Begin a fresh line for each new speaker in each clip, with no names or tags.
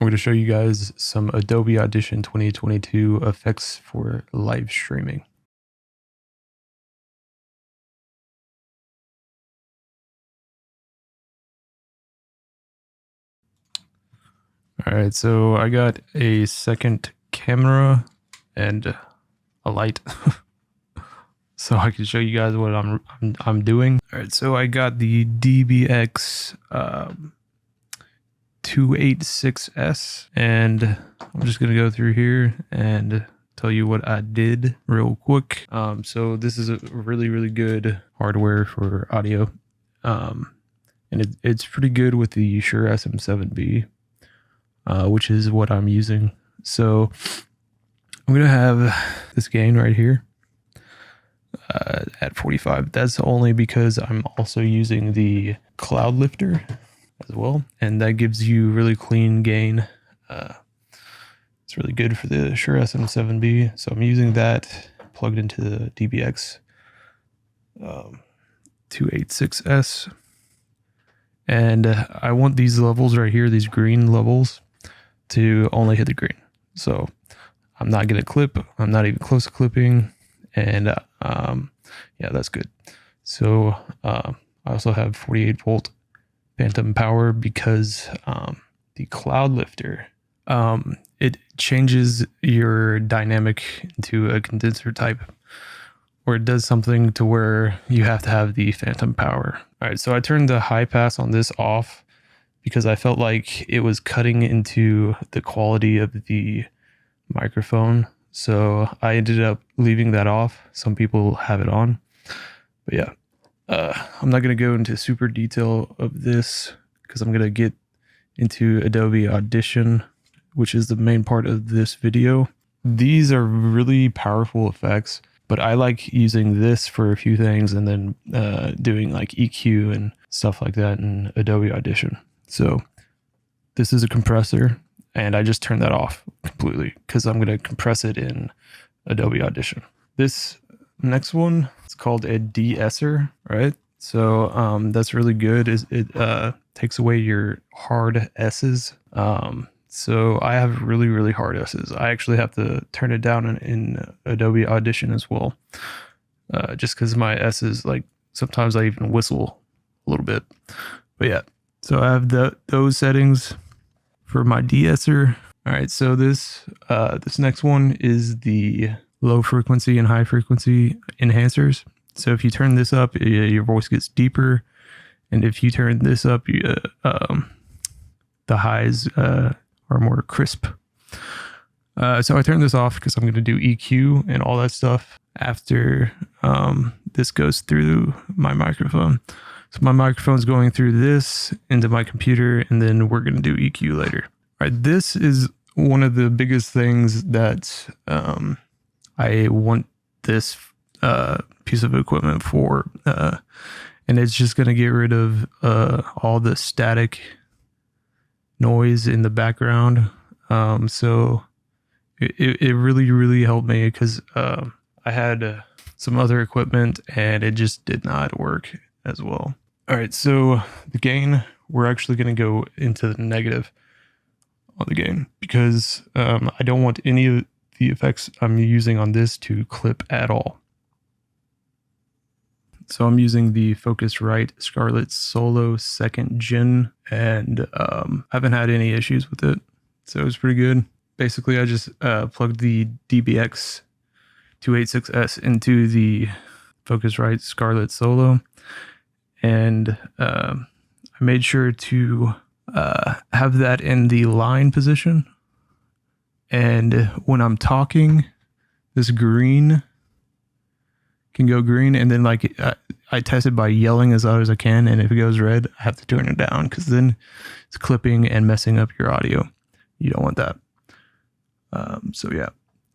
I'm going to show you guys some Adobe Audition 2022 effects for live streaming. All right, so I got a second camera and a light, so I can show you guys what I'm doing. All right, so I got the dbx 286s, and I'm just gonna go through here and tell you what I did real quick. So this is a really good hardware for audio, and it's pretty good with the Shure SM7B, which is what I'm using. So I'm gonna have this gain right here at 45. That's only because I'm also using the cloud lifter as well, and that gives you really clean gain. It's really good for the Shure SM7B, so I'm using that plugged into the dbx 286s, and I want these levels right here, these green levels, to only hit the green. So I'm not gonna clip, I'm not even close to clipping, and yeah, that's good. So I also have 48 volt phantom power because the cloud lifter, it changes your dynamic into a condenser type, or it does something to where you have to have the phantom power. All right, so I turned the high pass on this off because I felt like it was cutting into the quality of the microphone. So I ended up leaving that off. Some people have it on, but yeah, I'm not going to go into super detail of this because I'm going to get into Adobe Audition, which is the main part of this video. These are really powerful effects, but I like using this for a few things and then doing like EQ and stuff like that in Adobe Audition. So this is a compressor, and I just turned that off completely because I'm going to compress it in Adobe Audition. This next one, it's called a de-esser, right? So that's really good. It takes away your hard S's. So I have really hard S's. I actually have to turn it down in Adobe Audition as well, just because my S's, like, sometimes I even whistle a little bit. But yeah, so I have those settings for my de-esser. All right, so this next one is the low frequency and high frequency enhancers. So if you turn this up, your voice gets deeper, and if you turn this up, the highs are more crisp. So I turned this off because I'm going to do EQ and all that stuff after this goes through my microphone. So my microphone's going through this into my computer, and then we're going to do EQ later. All right, this is one of the biggest things that I want this piece of equipment for, and it's just going to get rid of all the static noise in the background. So it really helped me because I had some other equipment and it just did not work as well. All right, so the gain, we're actually going to go into the negative on the gain because I don't want any of the effects I'm using on this to clip at all. So I'm using the Focusrite Scarlett Solo 2nd Gen, and haven't had any issues with it. So it's pretty good. Basically, I just plugged the dbx 286s into the Focusrite Scarlett Solo, and I made sure to have that in the line position. And when I'm talking, this green can go green, and then like I test it by yelling as loud as I can, and if it goes red, I have to turn it down because then it's clipping and messing up your audio. You don't want that. So yeah,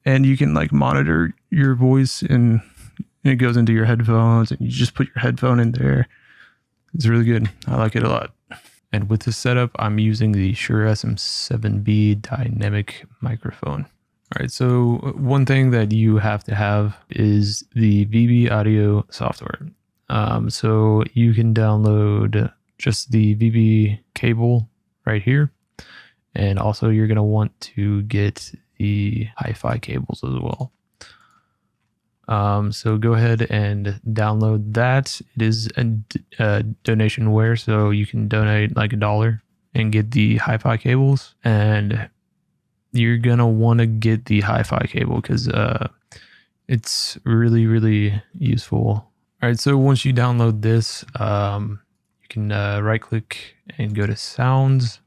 and you can like monitor your voice, and it goes into your headphones, and you just put your headphone in there. It's really good. I like it a lot. And with this setup, I'm using the Shure SM7B dynamic microphone. All right, so one thing that you have to have is the VB audio software. So you can download just the VB cable right here, And also you're going to want to get the hi-fi cables as well. So go ahead and download that. It is a donationware, so you can donate like $1 and get the hi-fi cables. And you're going to want to get the hi-fi cable because it's really, really useful. All right, so once you download this, you can right click and go to sounds,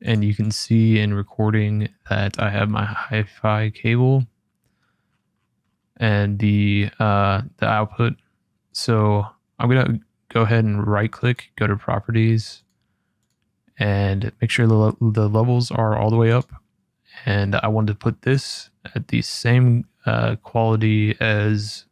and you can see in recording that I have my hi-fi cable and the output. So I'm gonna go ahead and right click, go to properties, and make sure the levels are all the way up. And I want to put this at the same quality as,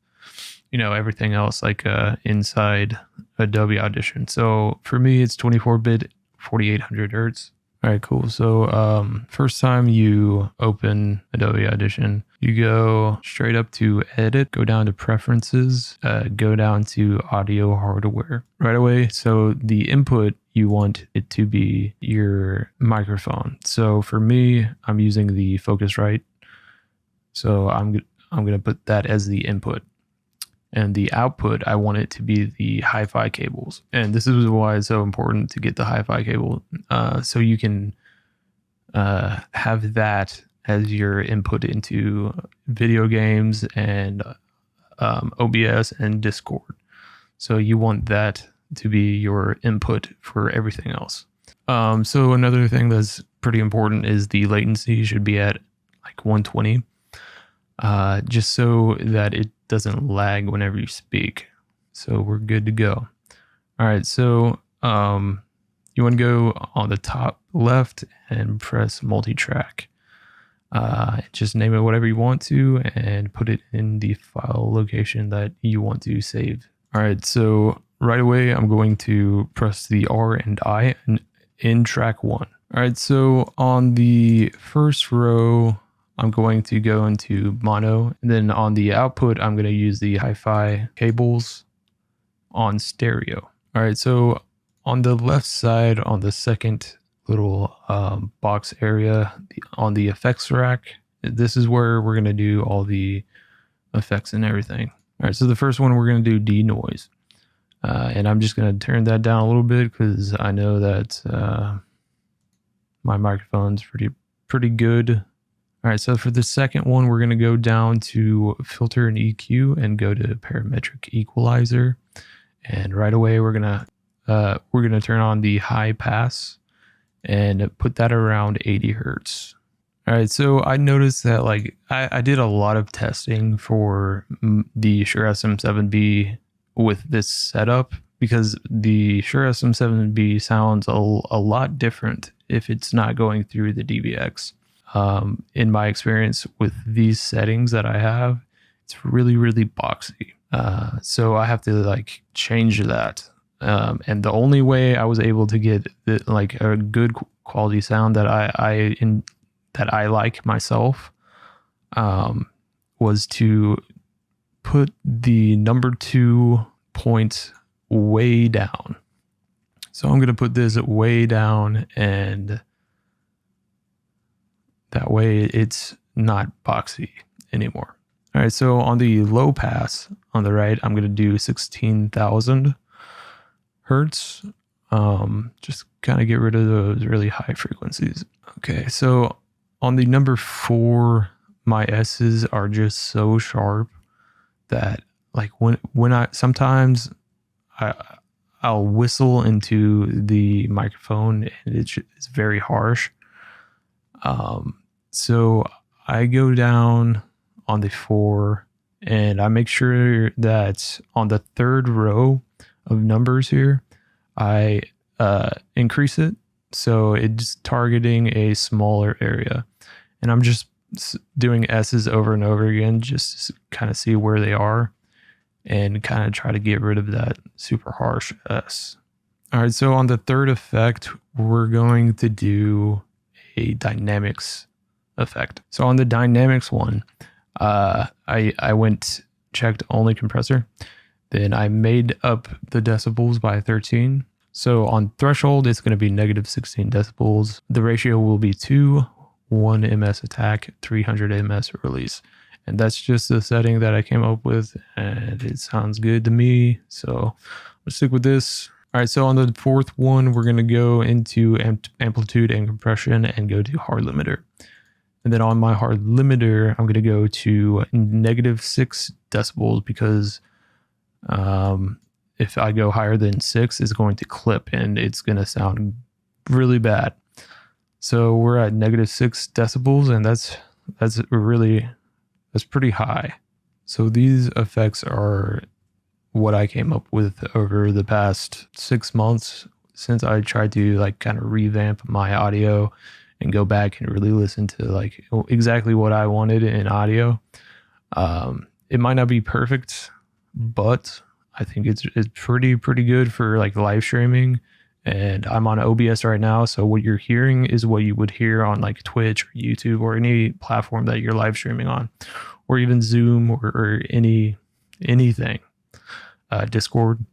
you know, everything else, like inside Adobe Audition. So for me, it's 24-bit, 4800 hertz. All right, cool. So first time you open Adobe Audition, you go straight up to edit, go down to preferences, go down to audio hardware right away. So the input, you want it to be your microphone. So for me, I'm using the Focusrite. So I'm going to put that as the input. And the output, I want it to be the hi-fi cables. And this is why it's so important to get the hi-fi cable. So you can have that as your input into video games and OBS and Discord. So you want that to be your input for everything else. So another thing that's pretty important is the latency should be at like 120, just so that it doesn't lag whenever you speak. So we're good to go. All right, so you want to go on the top left and press multi-track. Just name it whatever you want to and put it in the file location that you want to save. All right, so right away I'm going to press the R and I in track 1. All right, so on the first row, I'm going to go into mono, and then on the output, I'm going to use the hi-fi cables on stereo. All right, so on the left side, on the second little box area on the effects rack, this is where we're going to do all the effects and everything. All right, so the first one, we're going to do denoise. And I'm just going to turn that down a little bit because I know that my microphone's pretty good. All right, so for the second one, we're going to go down to filter and EQ and go to parametric equalizer. And right away, we're going to turn on the high pass and put that around 80 hertz. All right, so I noticed that like I did a lot of testing for the Shure SM7B with this setup because the Shure SM7B sounds a lot different if it's not going through the dbx. In my experience with these settings that I have, it's really, really boxy. So I have to like change that. And the only way I was able to get like a good quality sound that I like myself, was to put the number 2 point way down. So I'm going to put this way down, and that way it's not boxy anymore. All right, so on the low pass on the right, I'm going to do 16,000 hertz. Just kind of get rid of those really high frequencies. Okay, so on the number 4, my S's are just so sharp that like when sometimes I'll whistle into the microphone and it's very harsh. So I go down on the 4 and I make sure that on the 3rd row of numbers here, I increase it so it's targeting a smaller area. And I'm just doing S's over and over again just to kind of see where they are and kind of try to get rid of that super harsh S. All right, so on the 3rd effect, we're going to do a dynamics effect. So on the dynamics one, I checked only compressor. Then I made up the decibels by 13. So on threshold, it's going to be negative 16 decibels. The ratio will be 2, 1 ms attack, 300 ms release. And that's just the setting that I came up with, and it sounds good to me. So let's stick with this. All right, so on the fourth one, we're going to go into amplitude and compression and go to hard limiter. And then on my hard limiter, I'm going to go to negative 6 decibels because if I go higher than 6, it's going to clip and it's going to sound really bad. So we're at negative 6 decibels, and that's pretty high. So these effects are what I came up with over the past 6 months since I tried to like kind of revamp my audio and go back and really listen to like exactly what I wanted in audio. It might not be perfect, but I think it's pretty good for like live streaming. And I'm on OBS right now, so what you're hearing is what you would hear on like Twitch or YouTube or any platform that you're live streaming on, or even Zoom or anything. Discord,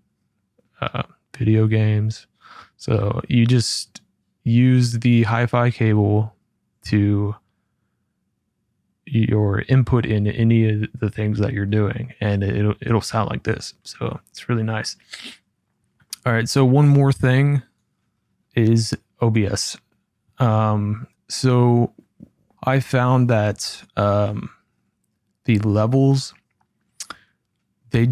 video games. So you just use the hi-fi cable to your input in any of the things that you're doing, and it'll sound like this. So it's really nice. All right, so one more thing is OBS. So I found that the levels, they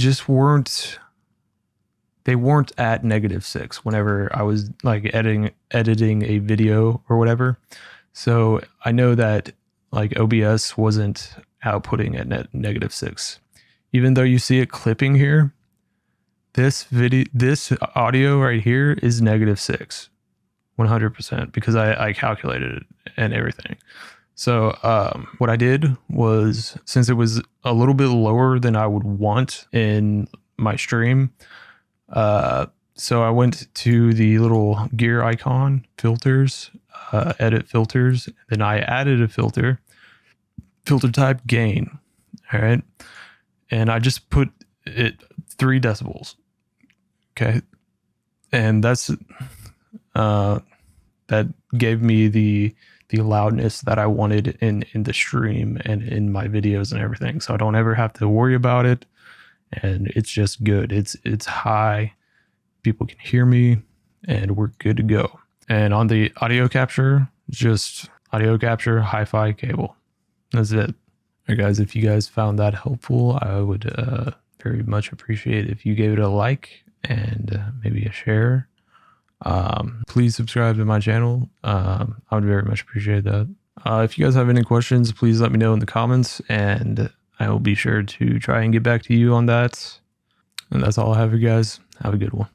weren't at negative 6 whenever I was like editing a video or whatever. So I know that like OBS wasn't outputting at negative 6, even though you see it clipping here. This audio right here is negative 6, 100%, because I calculated it and everything. So what I did was, since it was a little bit lower than I would want in my stream, so I went to the little gear icon, filters, edit filters, then I added a filter type gain. All right. And I just put it 3 decibels. Okay. And that's, that gave me the loudness that I wanted in the stream and in my videos and everything. So I don't ever have to worry about it. And it's just good. It's high. People can hear me and we're good to go. And on the audio capture, just audio capture, hi-fi cable. That's it. All right, guys, if you guys found that helpful, I would very much appreciate if you gave it a like and maybe a share. Please subscribe to my channel. I would very much appreciate that. If you guys have any questions, please let me know in the comments, and I will be sure to try and get back to you on that. And that's all I have for you guys. Have a good one.